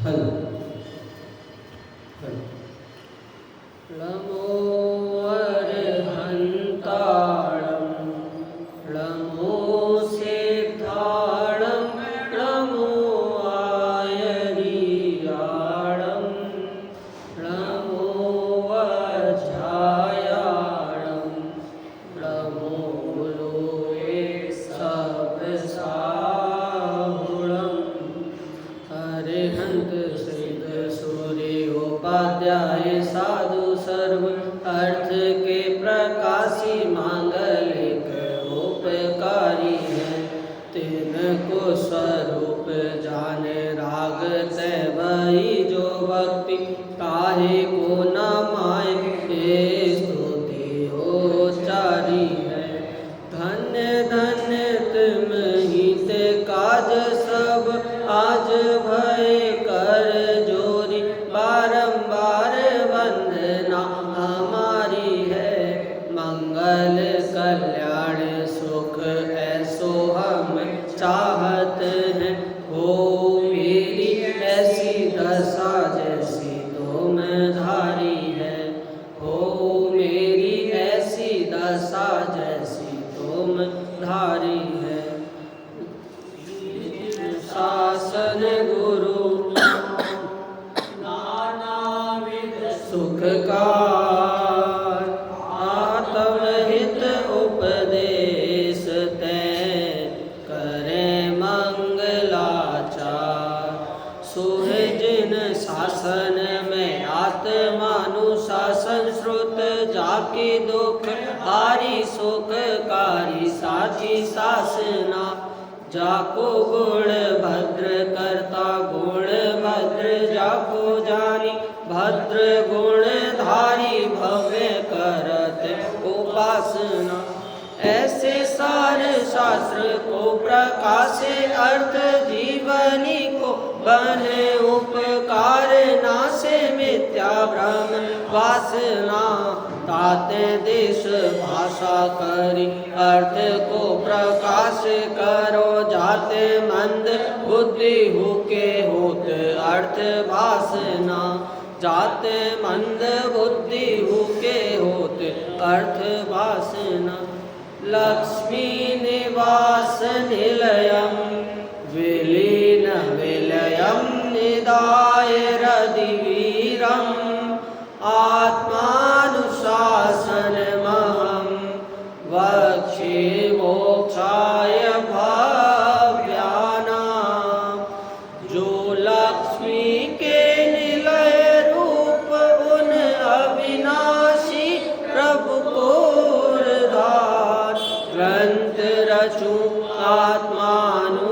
हल हल नमो अर्हन्ताणं नमो सिद्धाणं नमो आयर्याणं नमो वज्रायाणं नमो लोके सबसाहुणं अरिहंत सिद्ध सूर्योपाध्याय साधु सर्व अर्थ के प्रकाशी मांगलिक उपकारी है। तिनको स्वरूप जाने राग तय भई जो भक्ति काहे को न माय ये स्तुति उच्चारी है। धन्य धन्य तुम ही ते काज सब आज भय कर जोरी बारंबार वंदना हमारी है। मंगल कल्याण सुख ऐसो हम चाहत हैं। हो मेरी ऐसी दशा जैसी तुम धारी है। हो मेरी ऐसी दशा जैसी तुम धारी है। शासन गुरु नानाविध सुखकार आत्महित उपदेश तय करें मंगलाचार। सुहृजिन शासन में आत्मानुशासन श्रुत जाके दुख हारी सुखकारी साची शासना। जाको गुण भद्र करता गुण भद्र जाको जानी भद्र गुण धारी भव्य करत उपासना। ऐसे सार शास्त्र को प्रकाशे अर्थ जीवनी को बने उपकार नासे मिथ्या भ्रम वासना। ताते देश भाषा करी अर्थ को प्रकाश करो जाते मंद बुद्धि हुके होत अर्थ भासना। जाते मंद बुद्धि हुके होत अर्थ भासना। लक्ष्मी निवास निलयम विलीन विलयम निदाय रदिवीरम आत्मानुशासन महं वक्षे मोक्षाय भाव्यानां। जो लक्ष्मी के निलय रूप उन अविनाशी प्रभु को उद्धार ग्रंथ रचूं आत्मानुशासन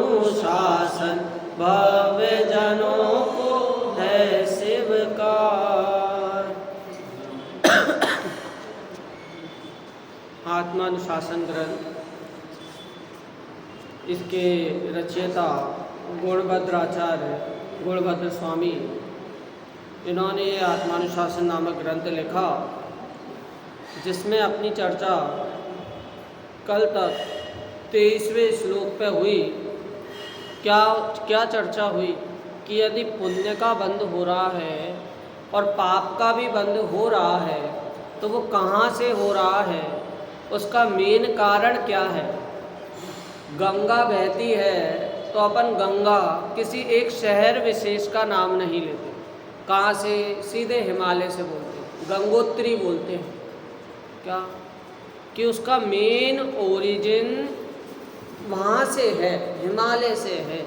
भव्य जनों को है शिवकार। आत्मानुशासन ग्रंथ, इसके रचयिता गुणभद्राचार्य गुणभद्र स्वामी, इन्होंने आत्मानुशासन नामक ग्रंथ लिखा, जिसमें अपनी चर्चा कल तक 23वें श्लोक पे हुई। क्या चर्चा हुई कि यदि पुण्य का बंध हो रहा है और पाप का भी बंध हो रहा है तो वो कहाँ से हो रहा है, उसका मेन कारण क्या है। गंगा बहती है तो अपन गंगा किसी एक शहर विशेष का नाम नहीं लेते। कहाँ से? सीधे हिमालय से बोलते हैं, गंगोत्री बोलते हैं। क्या कि उसका मेन ओरिजिन वहाँ से है, हिमालय से है।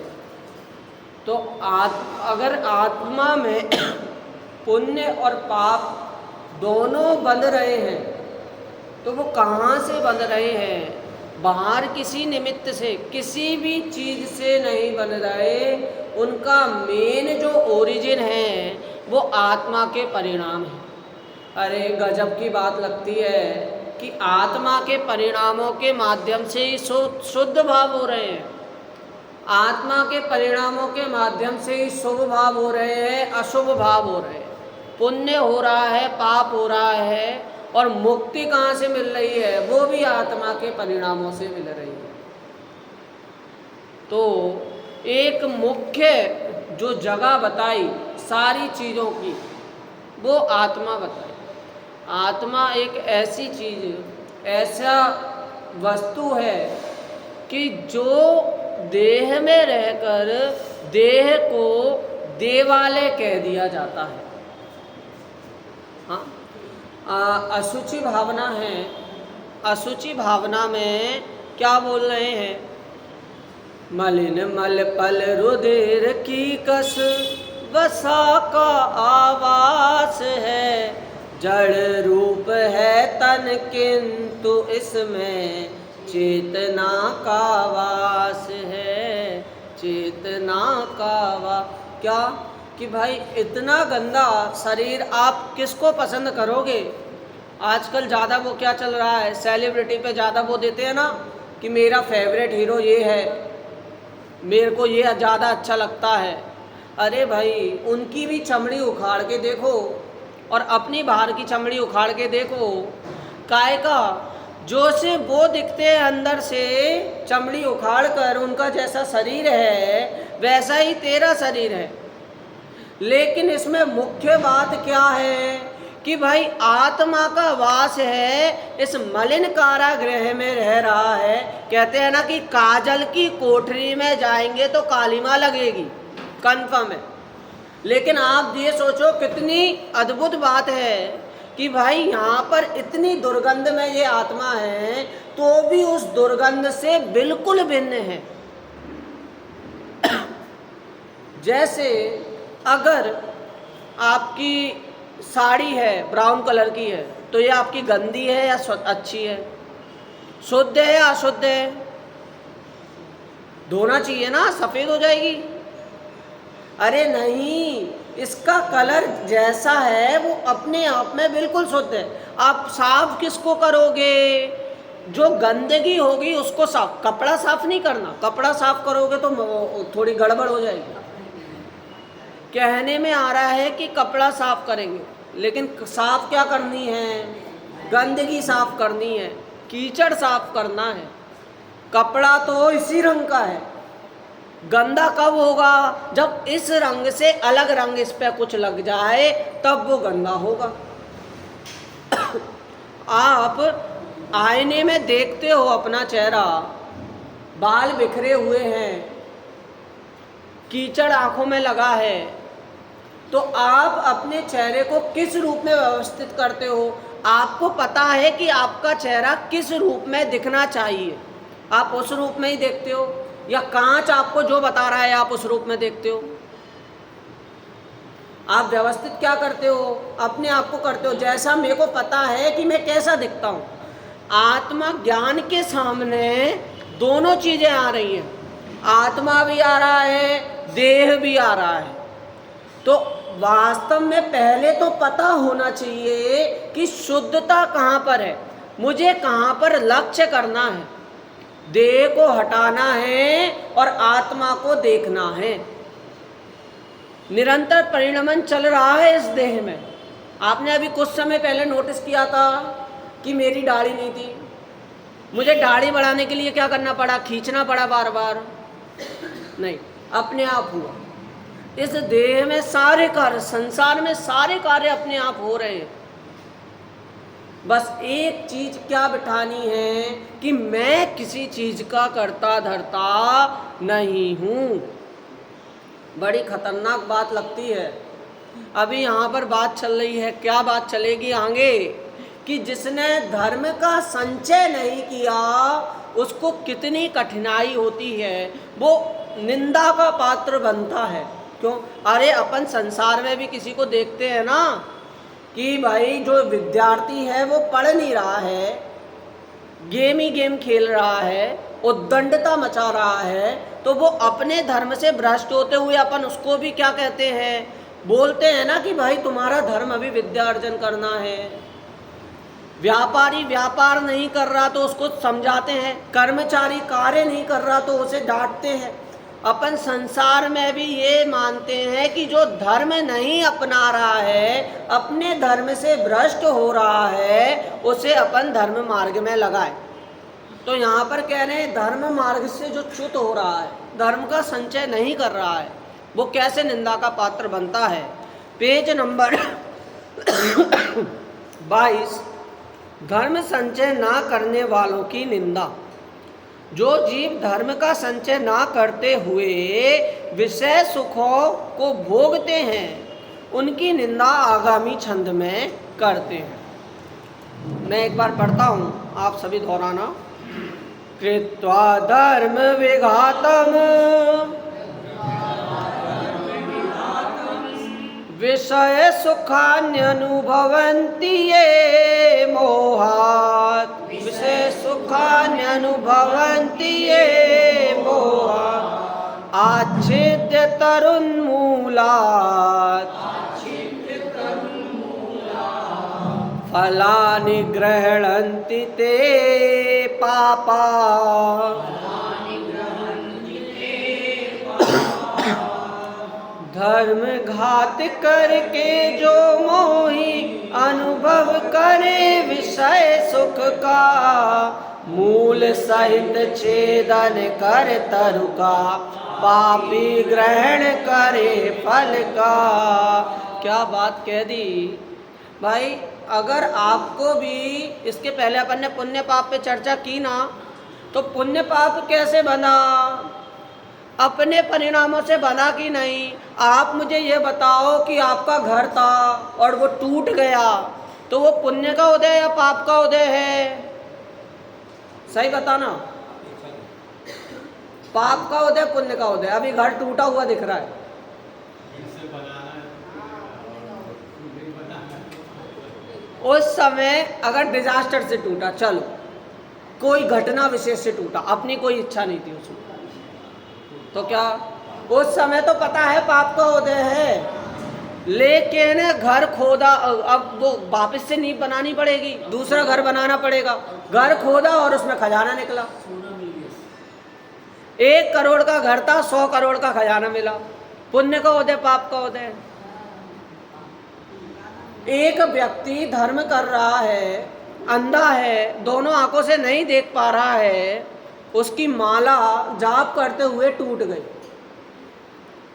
तो अगर आत्मा में पुण्य और पाप दोनों बंध रहे हैं तो वो कहाँ से बंध रहे हैं? बाहर किसी निमित्त से, किसी भी चीज़ से नहीं बन रहे। उनका मेन जो ओरिजिन है वो आत्मा के परिणाम है। अरे गजब की बात लगती है कि आत्मा के परिणामों के माध्यम से ही शुद्ध भाव हो रहे हैं। आत्मा के परिणामों के माध्यम से ही शुभ भाव हो रहे हैं, अशुभ भाव हो रहे हैं। पुण्य हो रहा है, पाप हो रहा है, और मुक्ति कहाँ से मिल रही है? वो भी आत्मा के परिणामों से मिल रही है। तो एक मुख्य जो जगह बताई सारी चीज़ों की, वो आत्मा बताई। आत्मा एक ऐसी चीज़, ऐसा वस्तु है कि जो देह में रहकर देह को देवालय कह दिया जाता है। हाँ, अशुचि भावना है। अशुचि भावना में क्या बोल रहे हैं? मलिन मल पल रुधिर की कस वसा का आवास है, जड़ रूप है तन किंतु इसमें चेतना का वास है, चेतना का वास। क्या कि भाई इतना गंदा शरीर आप किसको पसंद करोगे? आजकल ज़्यादा वो क्या चल रहा है, सेलिब्रिटी पे ज़्यादा वो देते हैं ना कि मेरा फेवरेट हीरो ये है, मेरे को ये ज़्यादा अच्छा लगता है। अरे भाई, उनकी भी चमड़ी उखाड़ के देखो और अपनी बाहर की चमड़ी उखाड़ के देखो। काय का जो से वो दिखते हैं अंदर से, चमड़ी उखाड़ कर उनका जैसा शरीर है वैसा ही तेरा शरीर है। लेकिन इसमें मुख्य बात क्या है कि भाई आत्मा का वास है, इस मलिन कारागृह में रह रहा है। कहते हैं ना कि काजल की कोठरी में जाएंगे तो कालीमा लगेगी, कन्फर्म है। लेकिन आप ये सोचो कितनी अद्भुत बात है कि भाई यहाँ पर इतनी दुर्गंध में ये आत्मा है तो भी उस दुर्गंध से बिल्कुल भिन्न है। जैसे अगर आपकी साड़ी है ब्राउन कलर की है तो ये आपकी गंदी है या अच्छी है, शुद्ध है या अशुद्ध है? धोना चाहिए ना, सफ़ेद हो जाएगी। अरे नहीं, इसका कलर जैसा है वो अपने आप में बिल्कुल शुद्ध है। आप साफ किसको करोगे? जो गंदगी होगी उसको साफ। कपड़ा साफ नहीं करना, कपड़ा साफ करोगे तो थोड़ी गड़बड़ हो जाएगी। कहने में आ रहा है कि कपड़ा साफ करेंगे, लेकिन साफ क्या करनी है? गंदगी साफ करनी है, कीचड़ साफ करना है। कपड़ा तो इसी रंग का है, गंदा कब होगा? जब इस रंग से अलग रंग इस पे कुछ लग जाए तब वो गंदा होगा। आप आईने में देखते हो अपना चेहरा, बाल बिखरे हुए हैं, कीचड़ आंखों में लगा है, तो आप अपने चेहरे को किस रूप में व्यवस्थित करते हो? आपको पता है कि आपका चेहरा किस रूप में दिखना चाहिए, आप उस रूप में ही देखते हो, या कांच आपको जो बता रहा है आप उस रूप में देखते हो? आप व्यवस्थित क्या करते हो? अपने आप को करते हो जैसा मेरे को पता है कि मैं कैसा दिखता हूँ। आत्मा ज्ञान के सामने दोनों चीजें आ रही हैं, आत्मा भी आ रहा है, देह भी आ रहा है। तो वास्तव में पहले तो पता होना चाहिए कि शुद्धता कहाँ पर है, मुझे कहाँ पर लक्ष्य करना है। देह को हटाना है और आत्मा को देखना है। निरंतर परिणमन चल रहा है इस देह में। आपने अभी कुछ समय पहले नोटिस किया था कि मेरी दाढ़ी नहीं थी, मुझे दाढ़ी बढ़ाने के लिए क्या करना पड़ा? खींचना पड़ा बार बार? नहीं, अपने आप हुआ। इस देह में सारे कार्य, संसार में सारे कार्य अपने आप हो रहे हैं। बस एक चीज क्या बिठानी है कि मैं किसी चीज का करता धरता नहीं हूं। बड़ी खतरनाक बात लगती है। अभी यहाँ पर बात चल रही है, क्या बात चलेगी आगे, कि जिसने धर्म का संचय नहीं किया उसको कितनी कठिनाई होती है, वो निंदा का पात्र बनता है। क्यों? अरे अपन संसार में भी किसी को देखते हैं ना कि भाई जो विद्यार्थी है वो पढ़ नहीं रहा है, गेम ही गेम खेल रहा है, उद्दंडता मचा रहा है, तो वो अपने धर्म से भ्रष्ट होते हुए अपन उसको भी क्या कहते हैं, बोलते हैं ना कि भाई तुम्हारा धर्म अभी विद्या अर्जन करना है। व्यापारी व्यापार नहीं कर रहा तो उसको समझाते हैं, कर्मचारी कार्य नहीं कर रहा तो उसे डांटते हैं। अपन संसार में भी ये मानते हैं कि जो धर्म नहीं अपना रहा है, अपने धर्म से भ्रष्ट हो रहा है, उसे अपन धर्म मार्ग में लगाए। तो यहाँ पर कह रहे हैं धर्म मार्ग से जो च्युत हो रहा है, धर्म का संचय नहीं कर रहा है, वो कैसे निंदा का पात्र बनता है। पेज नंबर 22, धर्म संचय ना करने वालों की निंदा। जो जीव धर्म का संचय ना करते हुए विषय सुखों को भोगते हैं उनकी निंदा आगामी छंद में करते हैं। मैं एक बार पढ़ता हूँ, आप सभी दोहराना। कृत्वा धर्म विघातम विषय सुखान्यनुभवन्ति ये मोहात्, विषय सुखान्यनुभवन्ति ये मोहात्, आच्छिद्य तरुन्मूलात् फलानि गृह्णन्ति ते पापा। धर्म घात करके जो मोही अनुभव करे विषय सुख का, मूल सहित छेदन कर तरु का, पापी ग्रहण करे फल का। क्या बात कह दी भाई। अगर आपको भी, इसके पहले अपन ने पुण्य पाप पे चर्चा की ना, तो पुण्य पाप कैसे बना, अपने परिणामों से बना कि नहीं। आप मुझे ये बताओ कि आपका घर था और वो टूट गया, तो वो पुण्य का उदय या पाप का उदय है? सही बताना। पाप का उदय, पुण्य का उदय। अभी घर टूटा हुआ दिख रहा है, उस समय अगर डिजास्टर से टूटा, चलो कोई घटना विशेष से टूटा, अपनी कोई इच्छा नहीं थी उसमें, तो क्या उस समय तो पता है पाप का उदय है, लेकिन घर खोदा, अब वो वापस से नींव बनानी पड़ेगी, दूसरा घर बनाना पड़ेगा। घर खोदा और उसमें खजाना निकला। 1 करोड़ का घर था, 100 करोड़ का खजाना मिला। पुण्य का उदय, पाप का उदय। एक व्यक्ति धर्म कर रहा है, अंधा है, दोनों आंखों से नहीं देख पा रहा है, उसकी माला जाप करते हुए टूट गई।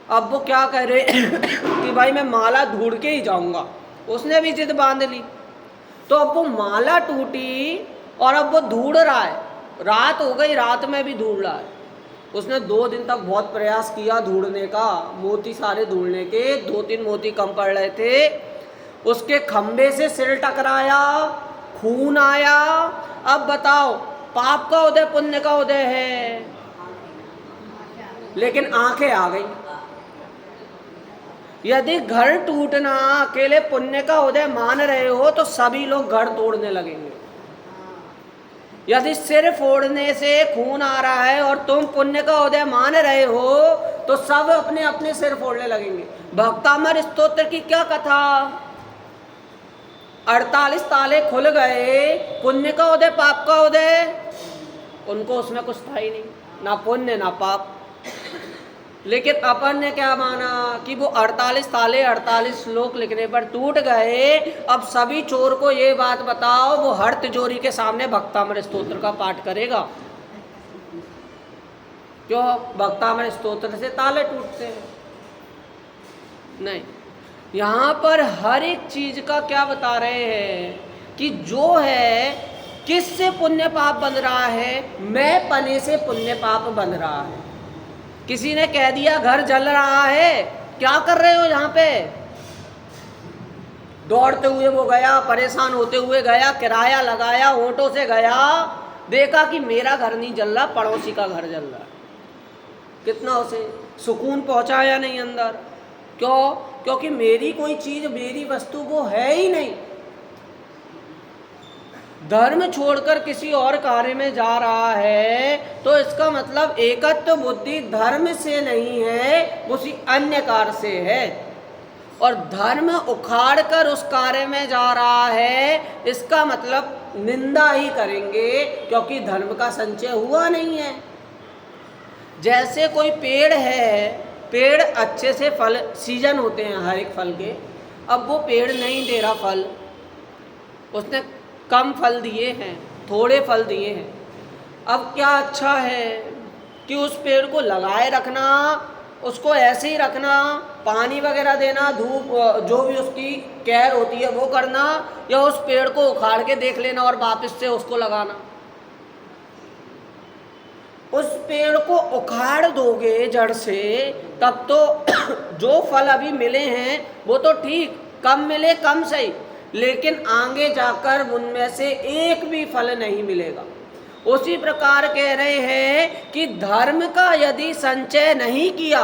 अब वो क्या कह रहे कि भाई मैं माला ढूंढ के ही जाऊंगा। उसने भी जिद बांध ली, तो अब वो माला टूटी और अब वो ढूंढ रहा है। रात हो गई, रात में भी ढूंढ रहा है। उसने 2 दिन तक बहुत प्रयास किया ढूंढने का, मोती सारे ढूंढने के, 2-3 मोती कम पड़ रहे थे। उसके खंबे से सिर टकराया, खून आया। अब बताओ, पाप का उदय, पुण्य का उदय है? लेकिन आंखें आ गई। यदि घर टूटना अकेले पुण्य का उदय मान रहे हो तो सभी लोग घर तोड़ने लगेंगे। यदि सिर फोड़ने से खून आ रहा है और तुम पुण्य का उदय मान रहे हो तो सब अपने अपने सिर फोड़ने लगेंगे। भक्तामर स्तोत्र की क्या कथा, 48 ताले खुल गए, पुण्य का उदय, पाप का उदय, उनको उसमें कुछ था ही नहीं, ना पुण्य ना पाप। लेकिन अपन ने क्या माना कि वो 48 ताले 48 श्लोक लिखने पर टूट गए। अब सभी चोर को ये बात बताओ, वो हर तिजोरी के सामने भक्तामर स्तोत्र का पाठ करेगा? क्यों? भक्तामर स्तोत्र से ताले टूटते हैं? नहीं। यहाँ पर हर एक चीज का क्या बता रहे हैं कि जो है किससे पुण्य पाप बन रहा है, मैं पने से पुण्य पाप बन रहा है। किसी ने कह दिया घर जल रहा है, क्या कर रहे हो यहाँ पे? दौड़ते हुए वो गया, परेशान होते हुए गया, किराया लगाया, ऑटो से गया, देखा कि मेरा घर नहीं जल रहा, पड़ोसी का घर जल रहा। कितना उसे सुकून पहुंचाया नहीं अंदर। क्यों? क्योंकि मेरी कोई चीज, मेरी वस्तु वो है ही नहीं। धर्म छोड़कर किसी और कार्य में जा रहा है तो इसका मतलब एकत्व बुद्धि धर्म से नहीं है, उसी अन्य कार्य से है। और धर्म उखाड़ कर उस कार्य में जा रहा है, इसका मतलब निंदा ही करेंगे, क्योंकि धर्म का संचय हुआ नहीं है। जैसे कोई पेड़ है, पेड़ अच्छे से फल, सीजन होते हैं हर एक फल के, अब वो पेड़ नहीं दे रहा फल, उसने कम फल दिए हैं, थोड़े फल दिए हैं। अब क्या अच्छा है कि उस पेड़ को लगाए रखना उसको ऐसे ही रखना, पानी वगैरह देना, धूप जो भी उसकी केयर होती है वो करना, या उस पेड़ को उखाड़ के देख लेना और वापस से उसको लगाना? उस पेड़ को उखाड़ दोगे जड़ से तब तो जो फल अभी मिले हैं वो तो ठीक, कम मिले कम सही, लेकिन आगे जाकर उनमें से एक भी फल नहीं मिलेगा। उसी प्रकार कह रहे हैं कि धर्म का यदि संचय नहीं किया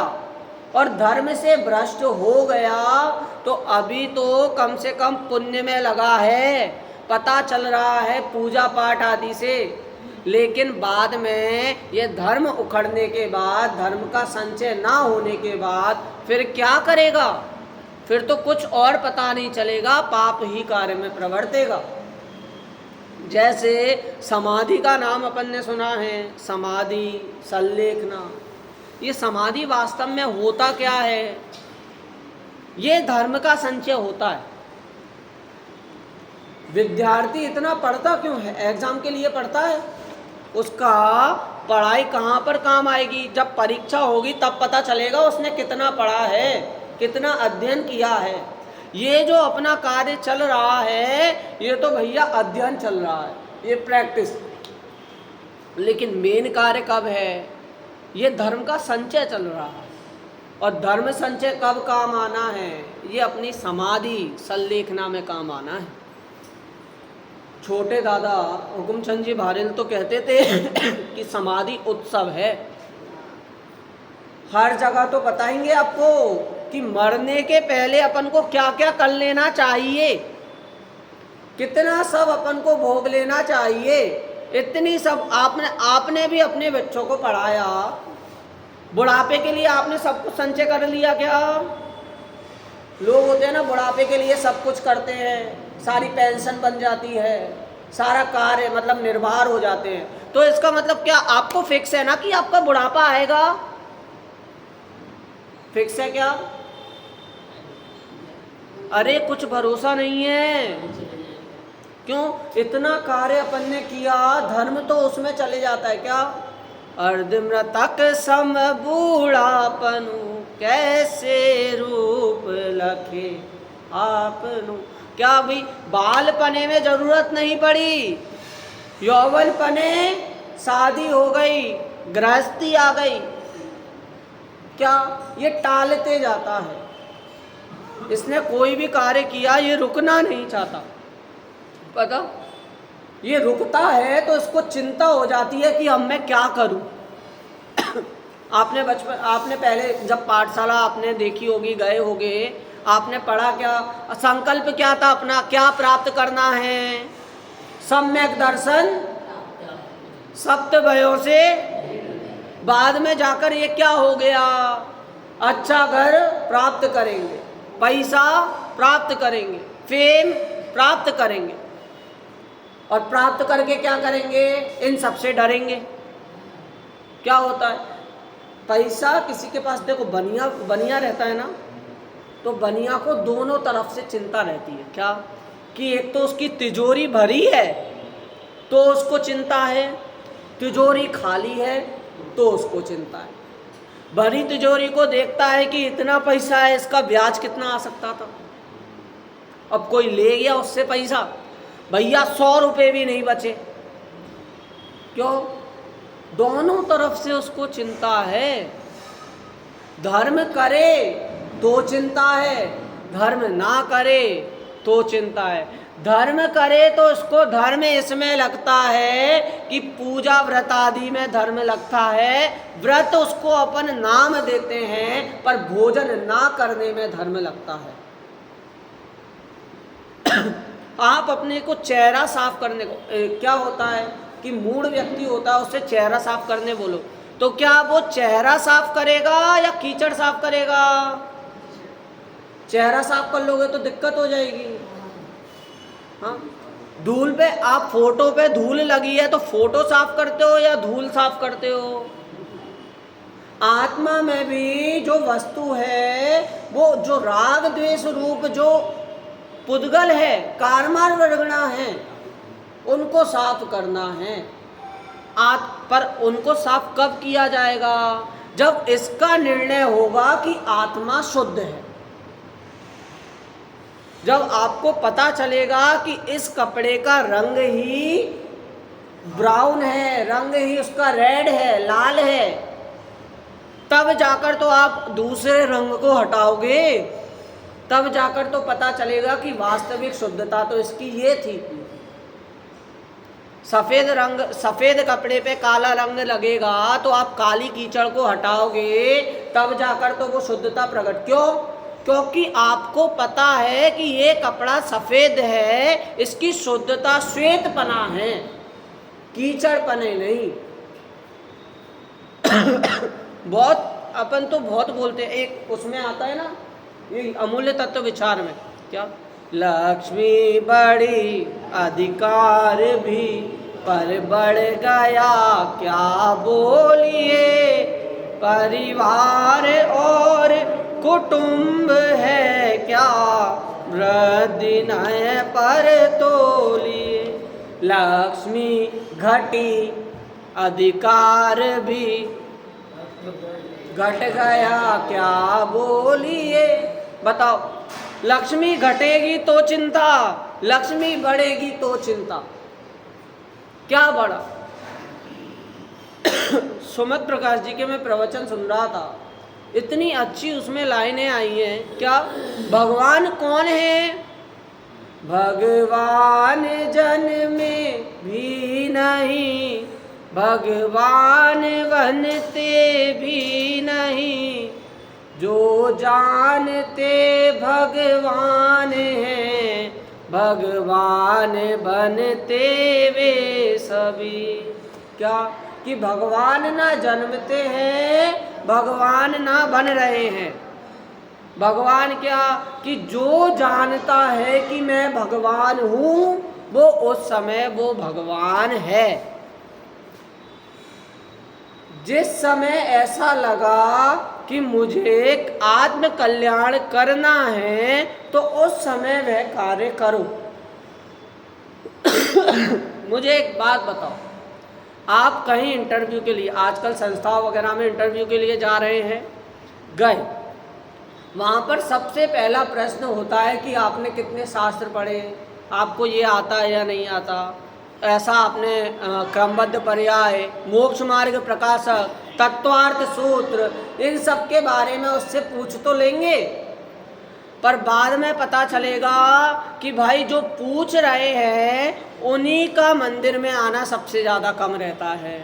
और धर्म से भ्रष्ट हो गया तो अभी तो कम से कम पुण्य में लगा है, पता चल रहा है पूजा पाठ आदि से, लेकिन बाद में ये धर्म उखड़ने के बाद, धर्म का संचय ना होने के बाद फिर क्या करेगा? फिर तो कुछ और पता नहीं चलेगा, पाप ही कार्य में प्रवर्तेगा। जैसे समाधि का नाम अपन ने सुना है, समाधि, संलेखना। ये समाधि वास्तव में होता क्या है? ये धर्म का संचय होता है। विद्यार्थी इतना पढ़ता क्यों है? एग्जाम के लिए पढ़ता है। उसका पढ़ाई कहाँ पर काम आएगी? जब परीक्षा होगी तब पता चलेगा उसने कितना पढ़ा है, कितना अध्ययन किया है। ये जो अपना कार्य चल रहा है ये तो भैया अध्ययन चल रहा है, ये प्रैक्टिस। लेकिन मेन कार्य कब है? ये धर्म का संचय चल रहा है। और धर्म संचय कब काम आना है? ये अपनी समाधि संलेखना में काम आना है। छोटे दादा हुकुमचंद जी भारेल तो कहते थे कि समाधि उत्सव है। हर जगह तो बताएंगे आपको कि मरने के पहले अपन को क्या क्या कर लेना चाहिए, कितना सब अपन को भोग लेना चाहिए, इतनी सब आपने भी अपने बच्चों को पढ़ाया। बुढ़ापे के लिए आपने सब कुछ संचय कर लिया क्या? लोग होते हैं ना बुढ़ापे के लिए सब कुछ करते हैं, सारी पेंशन बन जाती है, सारा कार्य मतलब निर्भर हो जाते हैं। तो इसका मतलब क्या आपको फिक्स है ना कि आपका बुढ़ापा आएगा? फिक्स है क्या? अरे कुछ भरोसा नहीं है। क्यों? इतना कार्य अपन ने किया, धर्म तो उसमें चले जाता है क्या? अर्धमृतक सम बूढ़ापनु कैसे रूप लखे आपनु। क्या भाई बालपने में जरूरत नहीं पड़ी, यौवनपने शादी हो गई, गृहस्थी आ गई, क्या ये टालते जाता है। इसने कोई भी कार्य किया ये रुकना नहीं चाहता, पता? ये रुकता है तो इसको चिंता हो जाती है कि अब मैं क्या करूं। आपने पहले जब पाठशाला आपने देखी होगी, गए होगे, आपने पढ़ा क्या? संकल्प क्या था अपना? क्या प्राप्त करना है? सम्यक दर्शन सप्तभयों से। बाद में जाकर ये क्या हो गया? अच्छा घर प्राप्त करेंगे, पैसा प्राप्त करेंगे, फेम प्राप्त करेंगे, और प्राप्त करके क्या करेंगे? इन सबसे डरेंगे। क्या होता है? पैसा किसी के पास देखो बनिया रहता है ना, तो बनिया को दोनों तरफ से चिंता रहती है। क्या? कि एक तो उसकी तिजोरी भरी है तो उसको चिंता है, तिजोरी खाली है तो उसको चिंता है। भरी तिजोरी को देखता है कि इतना पैसा है, इसका ब्याज कितना आ सकता था, अब कोई ले गया उससे पैसा, भैया 100 रुपये भी नहीं बचे। क्यों? दोनों तरफ से उसको चिंता है। धर्म करे तो चिंता है, धर्म ना करे तो चिंता है। धर्म करे तो उसको धर्म इसमें लगता है कि पूजा व्रत आदि में धर्म लगता है, व्रत उसको अपन नाम देते हैं, पर भोजन ना करने में धर्म लगता है। आप अपने को चेहरा साफ करने को क्या होता है कि मूढ़ व्यक्ति होता है, उससे चेहरा साफ करने बोलो तो क्या वो चेहरा साफ करेगा या कीचड़ साफ करेगा? चेहरा साफ कर लोगे तो दिक्कत हो जाएगी। हाँ, धूल पे, आप फोटो पे धूल लगी है तो फोटो साफ करते हो या धूल साफ करते हो? आत्मा में भी जो वस्तु है, वो जो राग द्वेष रूप जो पुद्गल है, कारमार वर्गणा है, उनको साफ करना है। पर उनको साफ कब किया जाएगा? जब इसका निर्णय होगा कि आत्मा शुद्ध है, जब आपको पता चलेगा कि इस कपड़े का रंग ही ब्राउन है, रंग ही उसका रेड है, लाल है, तब जाकर तो आप दूसरे रंग को हटाओगे, तब जाकर तो पता चलेगा कि वास्तविक शुद्धता तो इसकी ये थी। सफेद कपड़े पे काला रंग लगेगा तो आप काली कीचड़ को हटाओगे, तब जाकर तो वो शुद्धता प्रकट। क्यों? क्योंकि आपको पता है कि ये कपड़ा सफेद है, इसकी शुद्धता श्वेतपना है, कीचड़पने नहीं। बहुत अपन तो बहुत बोलते हैं, एक उसमें आता है ना ये अमूल्य तत्व विचार में, क्या लक्ष्मी बड़ी अधिकार भी पर बढ़ गया क्या बोलिए, परिवार और कुटुंब है क्या वृद्धि नय पर तोलिए। लक्ष्मी घटी अधिकार भी घट गया क्या बोलिए। बताओ, लक्ष्मी घटेगी तो चिंता, लक्ष्मी बढ़ेगी तो चिंता, क्या बढ़ा? सुमित प्रकाश जी के मैं प्रवचन सुन रहा था, इतनी अच्छी उसमें लाइनें आई हैं। क्या भगवान कौन है? भगवान जन्मे भी नहीं, भगवान बनते भी नहीं, जो जानते भगवान हैं, भगवान बनते वे सभी। क्या कि भगवान ना जन्मते हैं, भगवान ना बन रहे हैं। भगवान क्या कि जो जानता है कि मैं भगवान हूँ, वो उस समय वो भगवान है। जिस समय ऐसा लगा कि मुझे आत्म कल्याण करना है, तो उस समय वह कार्य करो। मुझे एक बात बताओ, आप कहीं इंटरव्यू के लिए, आजकल संस्था वगैरह में इंटरव्यू के लिए जा रहे हैं, गए, वहाँ पर सबसे पहला प्रश्न होता है कि आपने कितने शास्त्र पढ़े, आपको ये आता है या नहीं आता, ऐसा आपने क्रमबद्ध पर्याय, मोक्ष मार्ग प्रकाशक, तत्वार्थ सूत्र, इन सब के बारे में उससे पूछ तो लेंगे, पर बाद में पता चलेगा कि भाई जो पूछ रहे हैं उन्हीं का मंदिर में आना सबसे ज़्यादा कम रहता है।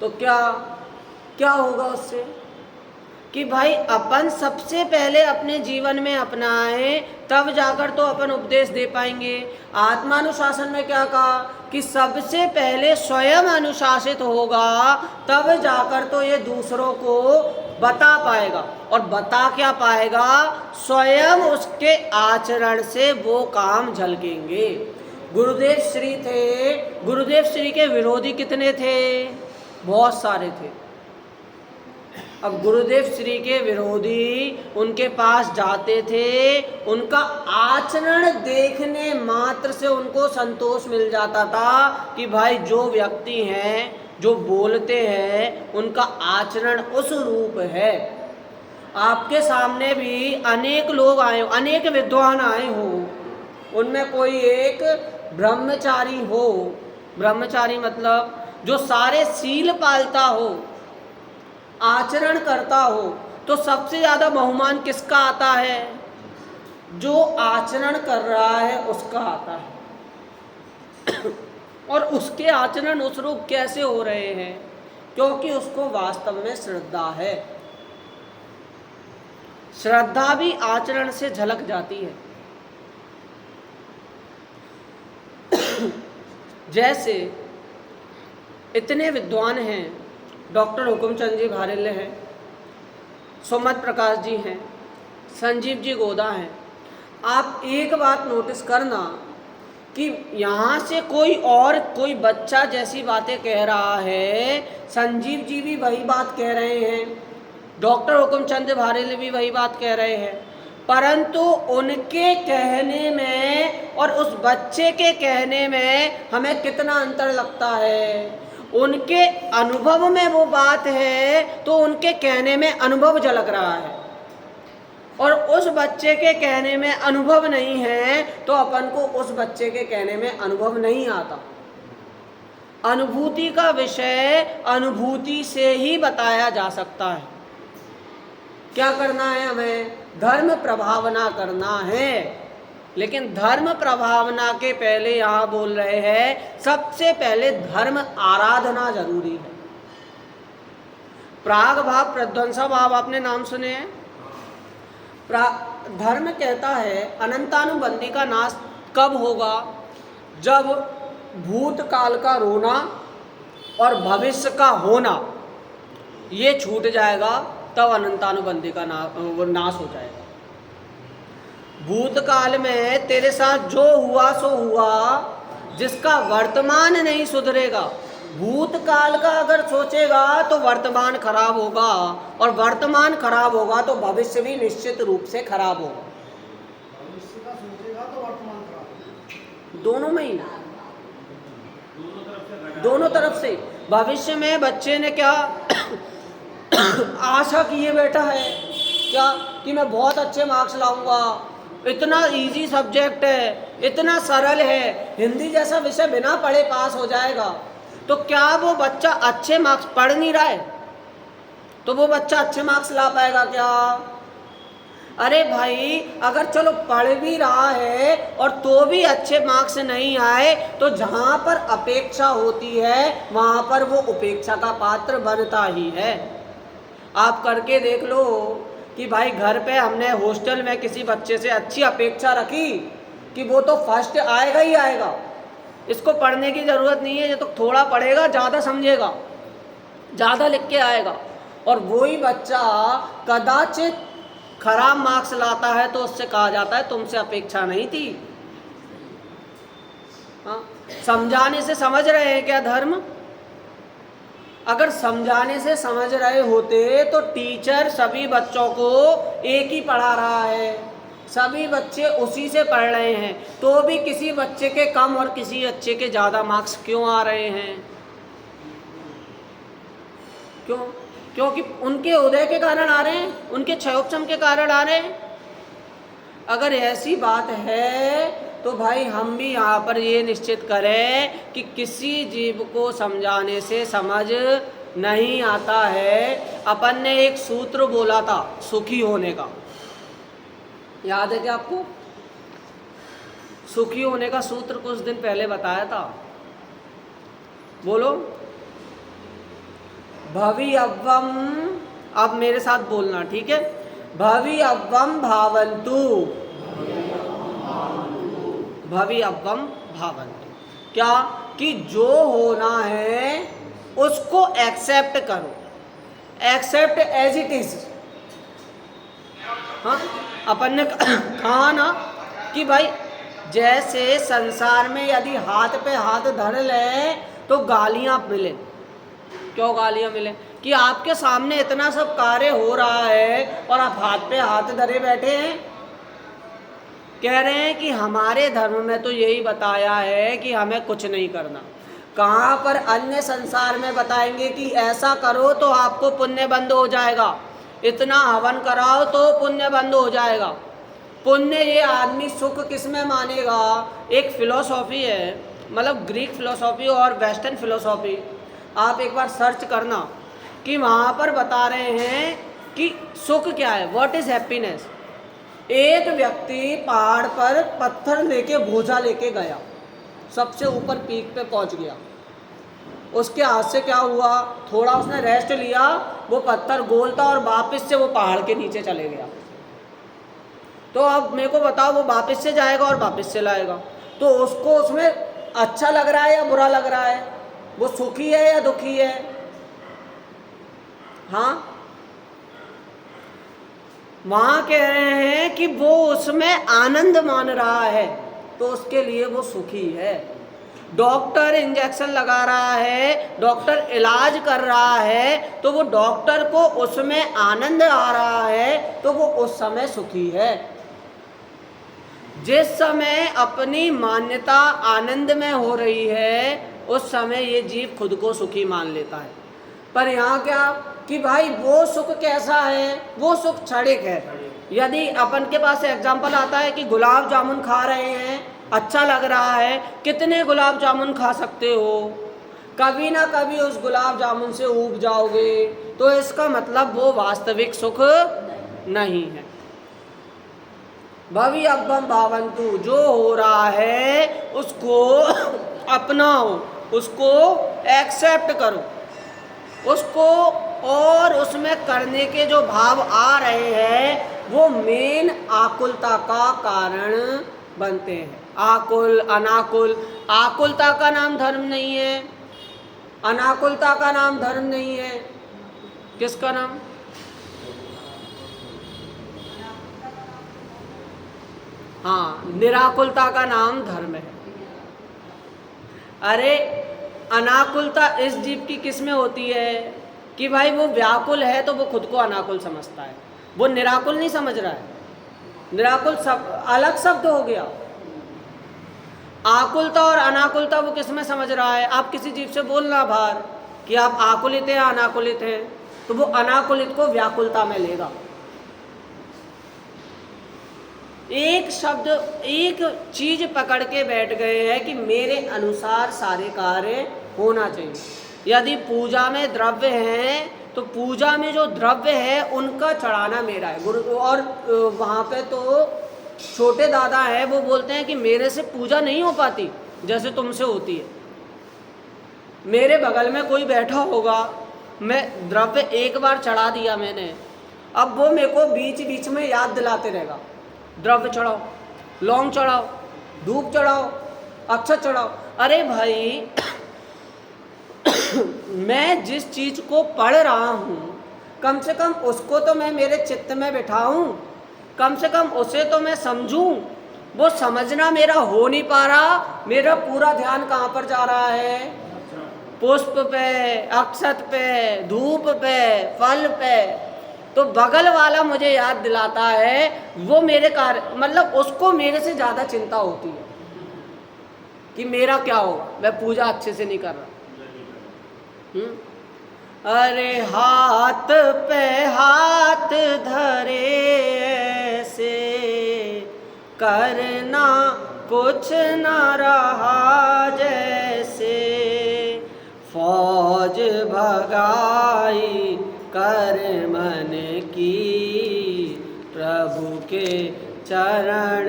तो क्या होगा उससे कि भाई अपन सबसे पहले अपने जीवन में अपनाएं, तब जाकर तो अपन उपदेश दे पाएंगे। आत्मानुशासन में क्या कहा कि सबसे पहले स्वयं अनुशासित होगा, तब जाकर तो ये दूसरों को बता पाएगा। और बता क्या पाएगा? स्वयं उसके आचरण से वो काम झलकेंगे। गुरुदेव श्री थे, गुरुदेव श्री के विरोधी कितने थे? बहुत सारे थे। अब गुरुदेव श्री के विरोधी उनके पास जाते थे, उनका आचरण देखने मात्र से उनको संतोष मिल जाता था कि भाई जो व्यक्ति हैं, जो बोलते हैं, उनका आचरण उस रूप है। आपके सामने भी अनेक लोग आए, अनेक विद्वान आए हो, उनमें कोई एक ब्रह्मचारी हो, ब्रह्मचारी मतलब जो सारे सील पालता हो, आचरण करता हो, तो सबसे ज़्यादा बहुमान किसका आता है? जो आचरण कर रहा है उसका आता है। और उसके आचरण उस रूप कैसे हो रहे हैं? क्योंकि उसको वास्तव में श्रद्धा है। श्रद्धा भी आचरण से झलक जाती है। जैसे इतने विद्वान हैं, डॉक्टर हुकुमचंद जी भारेल्ले हैं, सुमित प्रकाश जी हैं, संजीव जी गोदा हैं। आप एक बात नोटिस करना कि यहाँ से कोई बच्चा जैसी बातें कह रहा है, संजीव जी भी वही बात कह रहे हैं, डॉक्टर हुकुमचंद भारेल्ले भी वही बात कह रहे हैं, परंतु उनके कहने में और उस बच्चे के कहने में हमें कितना अंतर लगता है। उनके अनुभव में वो बात है तो उनके कहने में अनुभव झलक रहा है, और उस बच्चे के कहने में अनुभव नहीं है तो अपन को उस बच्चे के कहने में अनुभव नहीं आता। अनुभूति का विषय अनुभूति से ही बताया जा सकता है। क्या करना है? हमें धर्म प्रभावना करना है। लेकिन धर्म प्रभावना के पहले यहाँ बोल रहे हैं सबसे पहले धर्म आराधना जरूरी है। प्राग भाव प्रध्वंसा भाव आपने नाम सुने हैं? धर्म कहता है अनंतानुबंधी का नाश कब होगा? जब भूतकाल का रोना और भविष्य का होना ये छूट जाएगा, तब अनंतानुबंधी का नाश हो जाएगा। भूतकाल में तेरे साथ जो हुआ सो हुआ, जिसका वर्तमान नहीं सुधरेगा। भूतकाल का अगर सोचेगा तो वर्तमान खराब होगा, और वर्तमान खराब होगा तो भविष्य भी निश्चित रूप से खराब होगा। भविष्य का सोचेगा तो वर्तमान खराब, दोनों में ही, दोनों तरफ से। भविष्य में बच्चे ने क्या आशा किए बैठा है क्या कि मैं बहुत अच्छे मार्क्स लाऊंगा, इतना इजी सब्जेक्ट है, इतना सरल है, हिंदी जैसा विषय बिना पढ़े पास हो जाएगा। तो क्या वो बच्चा अच्छे मार्क्स पढ़ नहीं रहा है तो वो बच्चा अच्छे मार्क्स ला पाएगा क्या? अरे भाई, अगर चलो पढ़ भी रहा है और तो भी अच्छे मार्क्स नहीं आए तो जहाँ पर अपेक्षा होती है वहाँ पर वो उपेक्षा का पात्र बनता ही है। आप करके देख लो कि भाई घर पे हमने हॉस्टल में किसी बच्चे से अच्छी अपेक्षा रखी कि वो तो फर्स्ट आएगा ही आएगा, इसको पढ़ने की ज़रूरत नहीं है, ये तो थोड़ा पढ़ेगा, ज़्यादा समझेगा, ज़्यादा लिख के आएगा, और वही बच्चा कदाचित खराब मार्क्स लाता है तो उससे कहा जाता है तुमसे अपेक्षा नहीं थी। हाँ, समझाने से समझ रहे हैं क्या धर्म? अगर समझाने से समझ रहे होते तो टीचर सभी बच्चों को एक ही पढ़ा रहा है, सभी बच्चे उसी से पढ़ रहे हैं, तो भी किसी बच्चे के कम और किसी बच्चे के ज़्यादा मार्क्स क्यों आ रहे हैं? क्यों? क्योंकि उनके उदय के कारण आ रहे हैं, उनके क्षयोपशम के कारण आ रहे हैं। अगर ऐसी बात है तो भाई हम भी यहाँ पर ये निश्चित करें कि किसी जीव को समझाने से समझ नहीं आता है। अपन ने एक सूत्र बोला था सुखी होने का, याद है क्या आपको? सुखी होने का सूत्र कुछ दिन पहले बताया था, बोलो। भवि अव्वम, अब मेरे साथ बोलना, ठीक है? भवि अव्वम भावन्तु, भवि अव्वम भावन्तु। क्या? कि जो होना है उसको एक्सेप्ट करो, एक्सेप्ट एज इट इज। हाँ, अपन ने कहा ना कि भाई जैसे संसार में यदि हाथ पे हाथ धर ले तो गालियां मिले। क्यों गालियां मिले? कि आपके सामने इतना सब कार्य हो रहा है और आप हाथ पे हाथ धरे बैठे हैं। कह रहे हैं कि हमारे धर्म में तो यही बताया है कि हमें कुछ नहीं करना। कहाँ पर अन्य संसार में बताएंगे कि ऐसा करो तो आपको पुण्य बंद हो जाएगा, इतना हवन कराओ तो पुण्य बंद हो जाएगा। पुण्य ये आदमी सुख किस में मानेगा? एक फिलॉसॉफी है, मतलब ग्रीक फिलॉसॉफी और वेस्टर्न फिलॉसॉफी, आप एक बार सर्च करना कि वहाँ पर बता रहे हैं कि सुख क्या है, व्हाट इज़ हैप्पीनेस। एक व्यक्ति पहाड़ पर पत्थर लेके बोझा लेके गया, सबसे ऊपर पीक पे पहुँच गया। उसके हाथ से क्या हुआ? थोड़ा उसने रेस्ट लिया, वो पत्थर गोल था और वापस से वो पहाड़ के नीचे चले गया। तो अब मेरे को बताओ, वो वापस से जाएगा और वापस से लाएगा, तो उसको उसमें अच्छा लग रहा है या बुरा लग रहा है? वो सुखी है या दुखी है? हाँ, वहाँ कह रहे हैं कि वो उसमें आनंद मान रहा है तो उसके लिए वो सुखी है। डॉक्टर इंजेक्शन लगा रहा है, डॉक्टर इलाज कर रहा है, तो वो डॉक्टर को उसमें आनंद आ रहा है तो वो उस समय सुखी है। जिस समय अपनी मान्यता आनंद में हो रही है उस समय ये जीव खुद को सुखी मान लेता है। पर यहाँ क्या कि भाई वो सुख कैसा है, वो सुख क्षणिक है। यदि अपन के पास एग्जाम्पल आता है कि गुलाब जामुन खा रहे हैं, अच्छा लग रहा है, कितने गुलाब जामुन खा सकते हो, कभी ना कभी उस गुलाब जामुन से ऊब जाओगे, तो इसका मतलब वो वास्तविक सुख नहीं है। भवि अब्बम भावंतु, जो हो रहा है उसको अपनाओ, उसको एक्सेप्ट करो, उसको, और उसमें करने के जो भाव आ रहे हैं वो मेन आकुलता का कारण बनते हैं। आकुल, अनाकुल, आकुलता का नाम धर्म नहीं है, अनाकुलता का नाम धर्म नहीं है, किसका नाम? हाँ, निराकुलता का नाम धर्म है। अरे अनाकुलता इस जीव की किस में होती है कि भाई वो व्याकुल है तो वो खुद को अनाकुल समझता है, वो निराकुल नहीं समझ रहा है। निराकुल सब अलग शब्द हो गया। आकुलता और अनाकुलता वो किस में समझ रहा है? आप किसी जीव से बोलना बाहर कि आप आकुलित हैं अनाकुलित हैं, तो वो अनाकुलित को व्याकुलता में लेगा। एक शब्द, एक चीज पकड़ के बैठ गए हैं कि मेरे अनुसार सारे कार्य होना चाहिए। यदि पूजा में द्रव्य हैं तो पूजा में जो द्रव्य है उनका चढ़ाना मेरा है। गुरु और वहाँ पे तो छोटे दादा है, वो बोलते हैं कि मेरे से पूजा नहीं हो पाती जैसे तुमसे होती है। मेरे बगल में कोई बैठा होगा, मैं द्रव्य एक बार चढ़ा दिया मैंने, अब वो मेरे को बीच बीच में याद दिलाते रहेगा, द्रव्य चढ़ाओ, लौंग चढ़ाओ, धूप चढ़ाओ, अक्षत चढ़ाओ। अरे भाई मैं जिस चीज को पढ़ रहा हूँ कम से कम उसको तो मैं मेरे चित्त में बिठाऊं, कम से कम उसे तो मैं समझूं। वो समझना मेरा हो नहीं पा रहा, मेरा पूरा ध्यान कहाँ पर जा रहा है? पुष्प पे, अक्षत पे, धूप पे, फल पे। तो बगल वाला मुझे याद दिलाता है, वो मेरे कार्य, मतलब उसको मेरे से ज़्यादा चिंता होती है कि मेरा क्या होगा, मैं पूजा अच्छे से नहीं कर रहा। अरे हाथ पे हाथ धरे से करना कुछ न रहा जैसे, फौज भगाई कर मन की प्रभु के चरण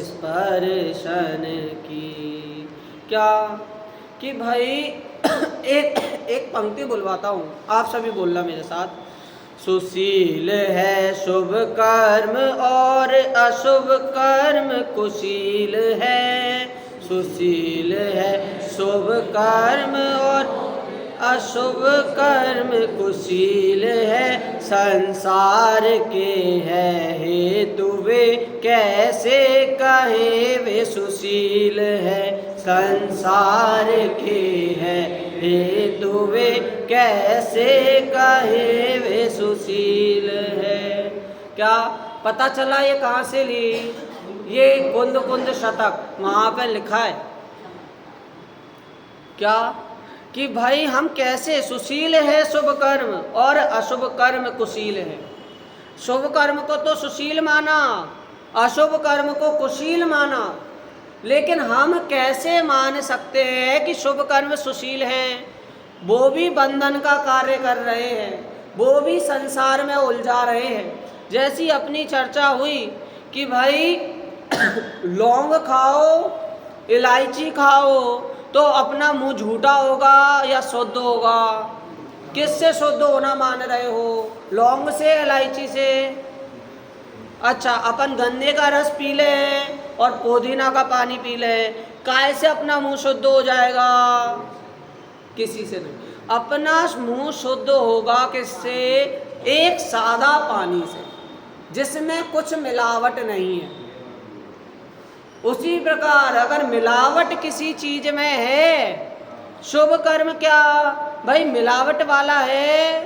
स्पर्शन की। क्या कि भाई एक पंक्ति बुलवाता हूँ, आप सभी बोलना मेरे साथ। सुशील है शुभ कर्म और अशुभ कर्म कुशील है, सुशील है शुभ कर्म और अशुभ कर्म कुशील है, संसार के है हेतु वे कैसे कहे वे सुशील है, संसार के है हेतु वे कैसे कहे वे सुशील है। क्या पता चला ये कहाँ से ली? ये कुंद कुंद शतक वहाँ पे लिखा है क्या कि भाई हम कैसे, सुशील है शुभ कर्म और अशुभ कर्म कुशील है। शुभ कर्म को तो सुशील माना, अशुभ कर्म को कुशील माना, लेकिन हम कैसे मान सकते हैं कि शुभ कर्म सुशील हैं? वो भी बंधन का कार्य कर रहे हैं, वो भी संसार में उलझा रहे हैं। जैसी अपनी चर्चा हुई कि भाई लौंग खाओ, इलायची खाओ तो अपना मुंह झूठा होगा या शुद्ध होगा? किससे शुद्ध होना मान रहे हो, लौंग से, इलायची से? अच्छा, अपन गन्ने का रस पी ले और पुदीना का पानी पी ले, काय से अपना मुंह शुद्ध हो जाएगा? किसी से नहीं। अपना मुंह शुद्ध होगा किससे? एक सादा पानी से जिसमें कुछ मिलावट नहीं है। उसी प्रकार अगर मिलावट किसी चीज में है, शुभ कर्म क्या भाई मिलावट वाला है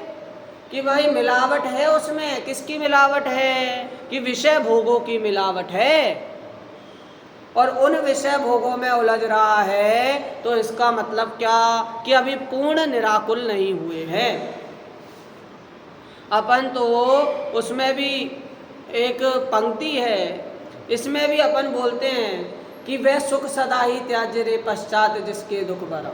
कि भाई मिलावट है उसमें? किसकी मिलावट है? कि विषय भोगों की मिलावट है। और उन विषय भोगों में उलझ रहा है, तो इसका मतलब क्या कि अभी पूर्ण निराकुल नहीं हुए हैं। अपन तो उसमें भी एक पंक्ति है, इसमें भी अपन बोलते हैं कि वह सुख सदा ही त्याज्य रे पश्चात जिसके दुख भरा।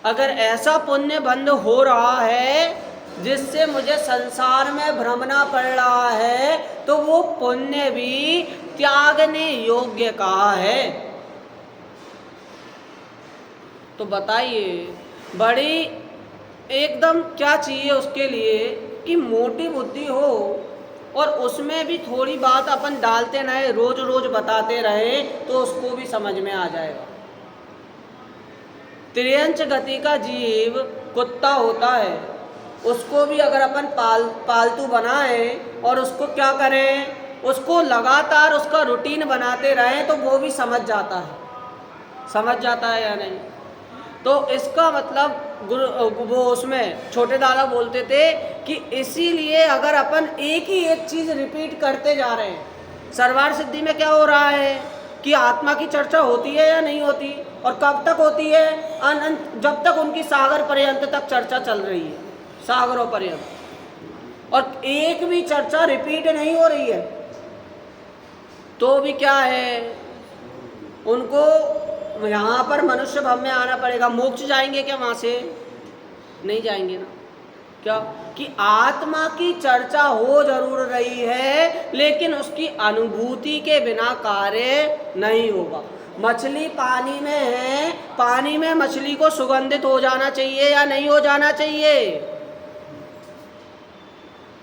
अगर ऐसा पुण्य बंध हो रहा है जिससे मुझे संसार में भ्रमना पड़ रहा है, तो वो पुण्य भी त्यागने योग्य कहा है। तो बताइए, बड़ी एकदम क्या चाहिए उसके लिए कि मोटी बुद्धि हो और उसमें भी थोड़ी बात अपन डालते रहे, रोज रोज बताते रहे, तो उसको भी समझ में आ जाएगा। त्रियंच गति का जीव कुत्ता होता है, उसको भी अगर अपन पालतू बनाएं और उसको क्या करें, उसको लगातार उसका रूटीन बनाते रहें, तो वो भी समझ जाता है या नहीं। तो इसका मतलब वो उसमें छोटे दादा बोलते थे कि इसीलिए अगर अपन एक ही एक चीज़ रिपीट करते जा रहे हैं, सर्वार सिद्धि में क्या हो रहा है कि आत्मा की चर्चा होती है या नहीं होती, और कब तक होती है, अनंत, जब तक उनकी सागर पर्यंत तक चर्चा चल रही है, सागरों पर्यंत, और एक भी चर्चा रिपीट नहीं हो रही है, तो भी क्या है, उनको यहाँ पर मनुष्य भव में आना पड़ेगा। मोक्ष जाएंगे क्या वहाँ से? नहीं जाएंगे ना। क्या कि आत्मा की चर्चा हो जरूर रही है, लेकिन उसकी अनुभूति के बिना कार्य नहीं होगा। मछली पानी में है, पानी में मछली को सुगंधित हो जाना चाहिए या नहीं हो जाना चाहिए?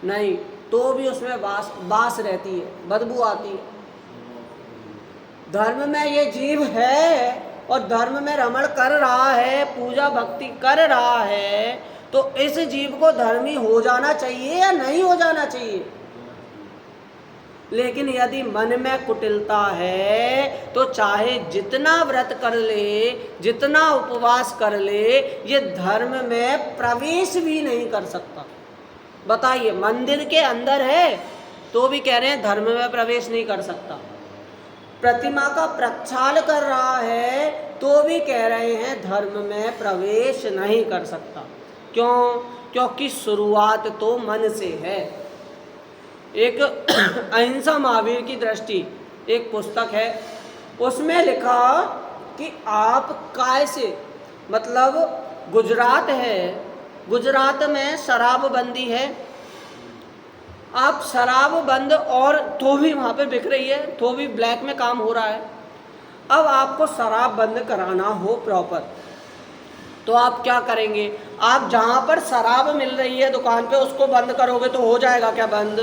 नहीं, तो भी उसमें बास रहती है, बदबू आती है। धर्म में ये जीव है और धर्म में रमण कर रहा है, पूजा भक्ति कर रहा है, तो इस जीव को धर्मी हो जाना चाहिए या नहीं हो जाना चाहिए? लेकिन यदि मन में कुटिलता है तो चाहे जितना व्रत कर ले, जितना उपवास कर ले, ये धर्म में प्रवेश भी नहीं कर सकता। बताइए, मंदिर के अंदर है तो भी कह रहे हैं धर्म में प्रवेश नहीं कर सकता। प्रतिमा का प्रक्षाल कर रहा है तो भी कह रहे हैं धर्म में प्रवेश नहीं कर सकता। क्यों? क्योंकि शुरुआत तो मन से है। एक अहिंसा महावीर की दृष्टि एक पुस्तक है, उसमें लिखा कि आप कैसे, मतलब गुजरात है, गुजरात में शराबबंदी है, आप शराब बंद, और तो भी वहाँ पे बिक रही है, तो भी ब्लैक में काम हो रहा है। अब आपको शराब बंद कराना हो प्रॉपर, तो आप क्या करेंगे? आप जहाँ पर शराब मिल रही है दुकान पे उसको बंद करोगे तो हो जाएगा क्या बंद?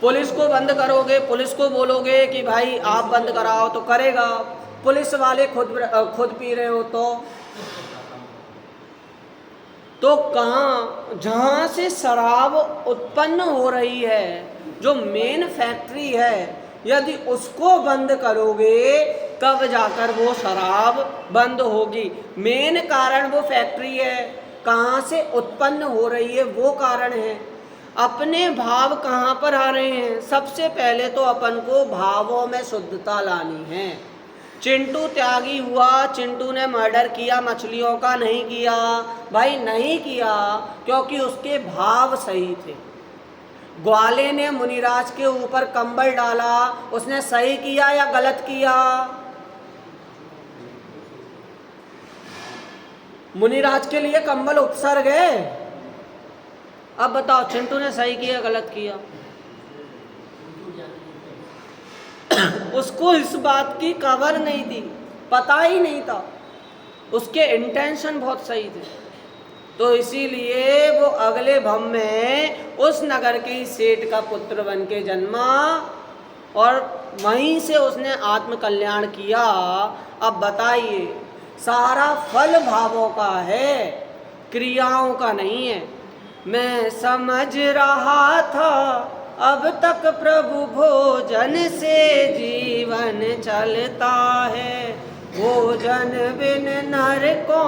पुलिस को बंद करोगे, पुलिस को बोलोगे कि भाई आप बंद कराओ तो करेगा, पुलिस वाले खुद पी रहे हो तो कहाँ, जहाँ से शराब उत्पन्न हो रही है, जो मेन फैक्ट्री है, यदि उसको बंद करोगे तब जाकर वो शराब बंद होगी। मेन कारण वो फैक्ट्री है, कहाँ से उत्पन्न हो रही है वो कारण है। अपने भाव कहाँ पर आ रहे हैं? सबसे पहले तो अपन को भावों में शुद्धता लानी है। चिंटू त्यागी हुआ, चिंटू ने मर्डर किया मछलियों का, नहीं किया भाई, नहीं किया, क्योंकि उसके भाव सही थे। ग्वाले ने मुनिराज के ऊपर कंबल डाला, उसने सही किया या गलत किया? मुनिराज के लिए कंबल उपसर्ग है। अब बताओ, चिंटू ने सही किया गलत किया? उसको इस बात की खबर नहीं थी, पता ही नहीं था, उसके इंटेंशन बहुत सही थे, तो इसीलिए वो अगले भव में उस नगर के ही सेठ का पुत्र बन के जन्मा और वहीं से उसने आत्म कल्याण किया। अब बताइए, सारा फल भावों का है, क्रियाओं का नहीं है। मैं समझ रहा था अब तक प्रभु भोजन से जीवन चलता है, भोजन बिन नर को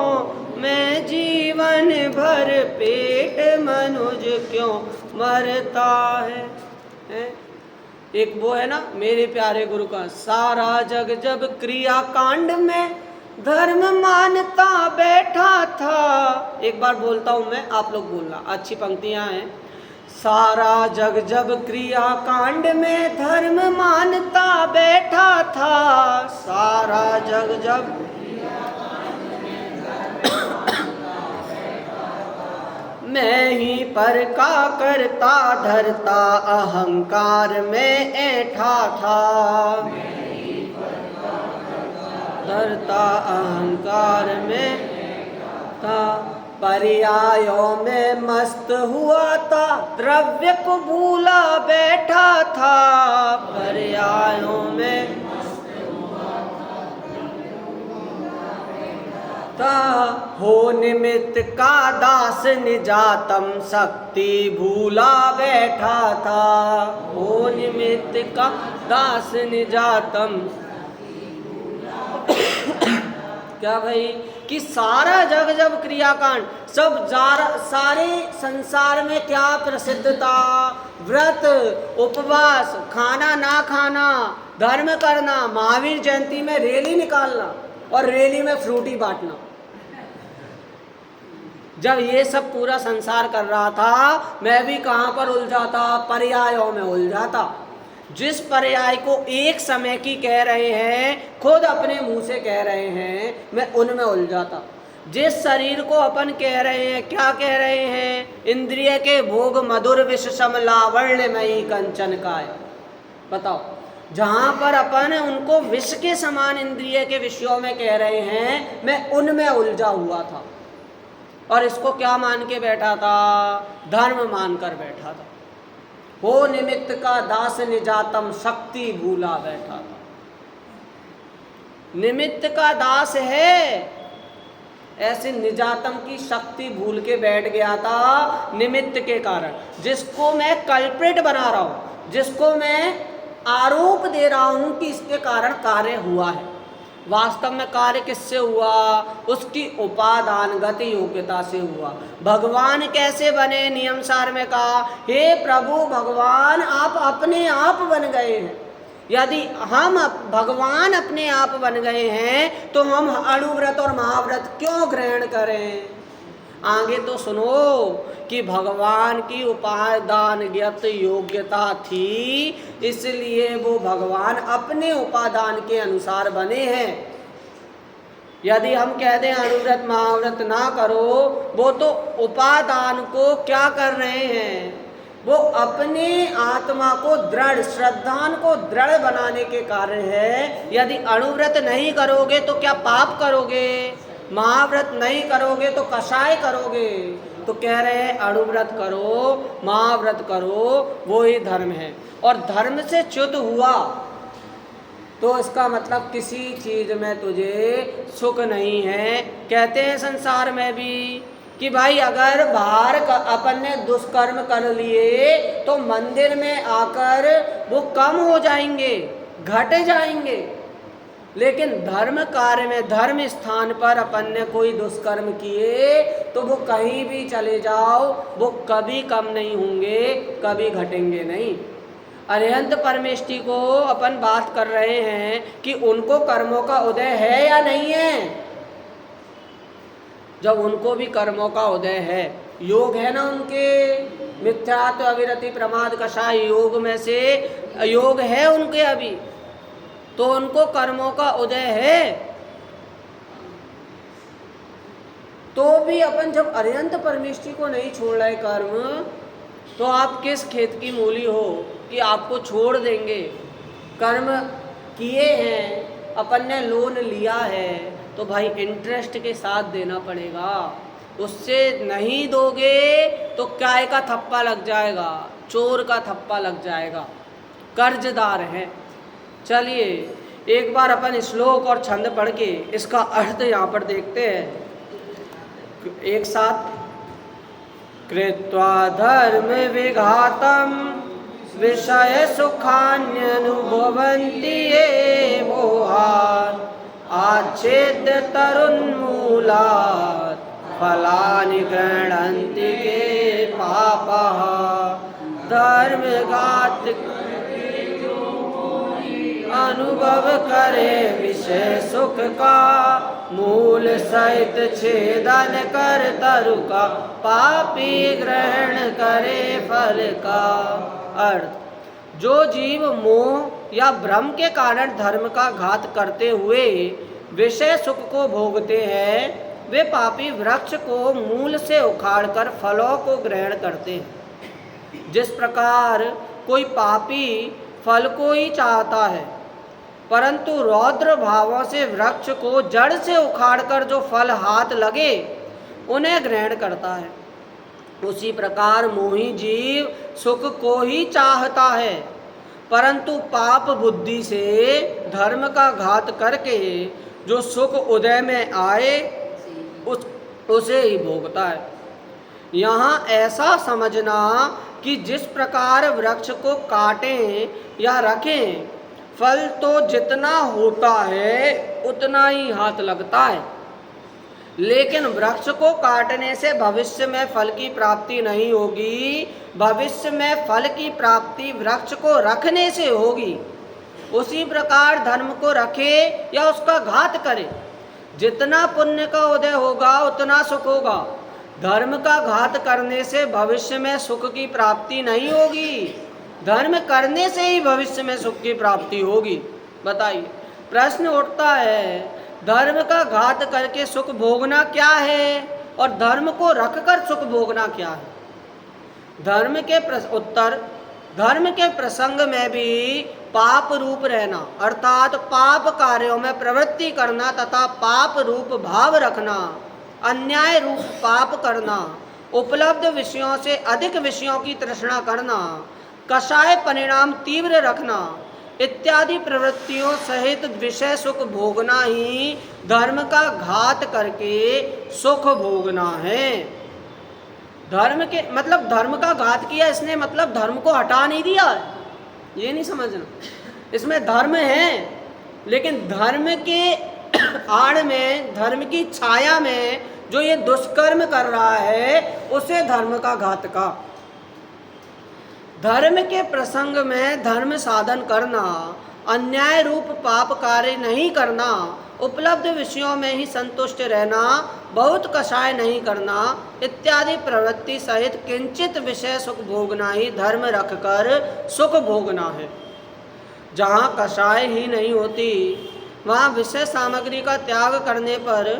मैं जीवन भर पेट मनुज क्यों मरता है? एक वो है ना मेरे प्यारे गुरु का, सारा जग जब क्रिया कांड में धर्म मानता बैठा था। एक बार बोलता हूं मैं, आप लोग बोलना, अच्छी पंक्तियां हैं। सारा जग जब क्रिया कांड में धर्म मानता बैठा था, सारा जग जब मैं ही पर का करता धरता अहंकार में ऐठा था, धरता अहंकार में था। पर्यायों में मस्त हुआ था, द्रव्य को भूला बैठा था। पर्यायों में था, हो निमित्त का दास निजातम शक्ति भूला बैठा था। हो निमित्त का दास निजातम क्या भाई कि सारा जग जब क्रियाकांड सब सारे संसार में क्या प्रसिद्ध था? व्रत, उपवास, खाना ना खाना, धर्म करना, महावीर जयंती में रैली निकालना और रैली में फ्रूटी बांटना। जब ये सब पूरा संसार कर रहा था, मैं भी कहाँ पर उलझा था? पर्यायों में उलझा था। जिस पर्याय को एक समय की कह रहे हैं, खुद अपने मुंह से कह रहे हैं, मैं उनमें उलझा था। जिस शरीर को अपन कह रहे हैं, क्या कह रहे हैं? इंद्रिय के भोग मधुर विष सम लावण्यमयी कंचन काय। बताओ, जहां पर अपन उनको विष के समान इंद्रिय के विषयों में कह रहे हैं, मैं उनमें उलझा हुआ था। और इसको क्या मान के बैठा था? धर्म मान कर बैठा था। हो निमित्त का दास निजातम शक्ति भूला बैठा था। निमित्त का दास है, ऐसे निजातम की शक्ति भूल के बैठ गया था निमित्त के कारण। जिसको मैं कल्प्रिट बना रहा हूं, जिसको मैं आरोप दे रहा हूं कि इसके कारण कार्य हुआ है, वास्तव में कार्य किससे हुआ? उसकी उपादानगत योग्यता से हुआ। भगवान कैसे बने? नियम सार में कहा, हे प्रभु भगवान आप अपने आप बन गए हैं। यदि हम भगवान अपने आप बन गए हैं तो हम अणुव्रत और महाव्रत क्यों ग्रहण करें? आगे तो सुनो कि भगवान की उपादानगत योग्यता थी, इसलिए वो भगवान अपने उपादान के अनुसार बने हैं। यदि हम कह दें अणुव्रत महाव्रत ना करो, वो तो उपादान को क्या कर रहे हैं? वो अपने आत्मा को दृढ़, श्रद्धान को दृढ़ बनाने के कार्य है। यदि अणुव्रत नहीं करोगे तो क्या पाप करोगे? महाव्रत नहीं करोगे तो कषाय करोगे। तो कह रहे हैं अणुव्रत करो, महाव्रत करो, वो ही धर्म है। और धर्म से च्युत हुआ तो इसका मतलब किसी चीज में तुझे सुख नहीं है। कहते हैं संसार में भी कि भाई अगर बाहर अपन ने दुष्कर्म कर लिए तो मंदिर में आकर वो कम हो जाएंगे, घट जाएंगे। लेकिन धर्म कार्य में, धर्म स्थान पर अपन ने कोई दुष्कर्म किए तो वो कहीं भी चले जाओ, वो कभी कम नहीं होंगे, कभी घटेंगे नहीं। अरिहंत परमेष्ठी को अपन बात कर रहे हैं कि उनको कर्मों का उदय है या नहीं है? जब उनको भी कर्मों का उदय है, योग है ना उनके, मिथ्यात्व अविरति प्रमाद कषाय योग में से योग है उनके अभी, तो उनको कर्मों का उदय है। तो भी अपन जब अरिहंत परमेष्ठी को नहीं छोड़ रहे कर्म, तो आप किस खेत की मूली हो कि आपको छोड़ देंगे? कर्म किए हैं, अपन ने लोन लिया है, तो भाई इंटरेस्ट के साथ देना पड़ेगा। उससे नहीं दोगे तो काय का थप्पा लग जाएगा, चोर का थप्पा लग जाएगा, कर्जदार है। चलिए एक बार अपन श्लोक और छंद पढ़ के इसका अर्थ यहाँ पर देखते हैं एक साथ। कृत्वा धर्म विघातम विषय सुखान्यनुभवन्ति ये मोहात् आच्छेद्य तरुन्मूलात् फलानि गृह्णन्ति के पापः। धर्मघात अनुभव करे विषय सुख का, मूल सहित छेदन कर तरु का, पापी ग्रहण करे फल का। अर्थ, जो जीव मोह या भ्रम के कारण धर्म का घात करते हुए विषय सुख को भोगते हैं, वे पापी वृक्ष को मूल से उखाड़कर फलों को ग्रहण करते हैं। जिस प्रकार कोई पापी फल को ही चाहता है, परंतु रौद्र भावों से वृक्ष को जड़ से उखाड़कर जो फल हाथ लगे उन्हें ग्रहण करता है, उसी प्रकार मोही जीव सुख को ही चाहता है, परंतु पाप बुद्धि से धर्म का घात करके जो सुख उदय में आए उसे ही भोगता है। यहाँ ऐसा समझना कि जिस प्रकार वृक्ष को काटें या रखें, फल तो जितना होता है उतना ही हाथ लगता है, लेकिन वृक्ष को काटने से भविष्य में फल की प्राप्ति नहीं होगी, भविष्य में फल की प्राप्ति वृक्ष को रखने से होगी। उसी प्रकार धर्म को रखे या उसका घात करे, जितना पुण्य का उदय होगा उतना सुख होगा। धर्म का घात करने से भविष्य में सुख की प्राप्ति नहीं होगी, धर्म करने से ही भविष्य में सुख की प्राप्ति होगी। बताइए, प्रश्न उठता है, धर्म का घात करके सुख भोगना क्या है और धर्म को रखकर सुख भोगना क्या है? धर्म के उत्तर, धर्म के प्रसंग में भी पाप रूप रहना अर्थात पाप कार्यों में प्रवृत्ति करना तथा पाप रूप भाव रखना, अन्याय रूप पाप करना, उपलब्ध विषयों से अधिक विषयों की तृष्णा करना, कषाय परिणाम तीव्र रखना इत्यादि प्रवृत्तियों सहित विषय सुख भोगना ही धर्म का घात करके सुख भोगना है। धर्म के मतलब धर्म का घात किया इसने, मतलब धर्म को हटा नहीं दिया, ये नहीं समझना। इसमें धर्म है, लेकिन धर्म के आड़ में, धर्म की छाया में जो ये दुष्कर्म कर रहा है उसे धर्म का घात का। धर्म के प्रसंग में धर्म साधन करना, अन्याय रूप पाप कार्य नहीं करना, उपलब्ध विषयों में ही संतुष्ट रहना, बहुत कषाय नहीं करना इत्यादि प्रवृत्ति सहित किंचित विषय सुख भोगना ही धर्म रखकर सुख भोगना है। जहाँ कषाय ही नहीं होती वहाँ विषय सामग्री का त्याग करने पर,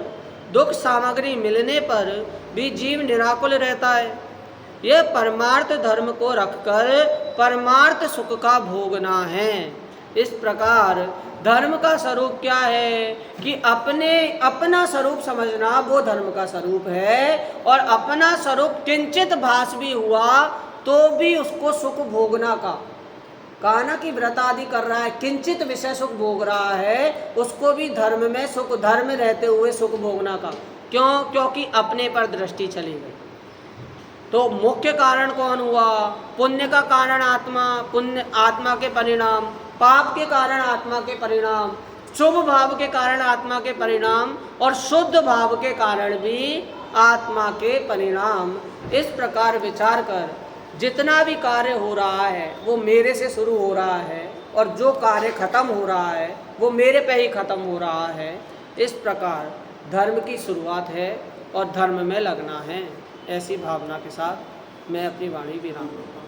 दुख सामग्री मिलने पर भी जीव निराकुल रहता है। यह परमार्थ धर्म को रखकर परमार्थ सुख का भोगना है। इस प्रकार धर्म का स्वरूप क्या है कि अपना स्वरूप समझना वो धर्म का स्वरूप है, और अपना स्वरूप किंचित भास भी हुआ तो भी उसको सुख भोगना का। कहा ना कि व्रत आदि कर रहा है, किंचित विषय सुख भोग रहा है, उसको भी धर्म में सुख, धर्म रहते हुए सुख भोगना का। क्यों? क्योंकि अपने पर दृष्टि चली गई। तो मुख्य कारण कौन हुआ? पुण्य का कारण आत्मा, पुण्य आत्मा के परिणाम, पाप के कारण आत्मा के परिणाम, शुभ भाव के कारण आत्मा के परिणाम, और शुद्ध भाव के कारण भी आत्मा के परिणाम। इस प्रकार विचार कर जितना भी कार्य हो रहा है वो मेरे से शुरू हो रहा है, और जो कार्य खत्म हो रहा है वो मेरे पे ही खत्म हो रहा है। इस प्रकार धर्म की शुरुआत है और धर्म में लगना है। ऐसी भावना के साथ मैं अपनी वाणी विराम दूंगा।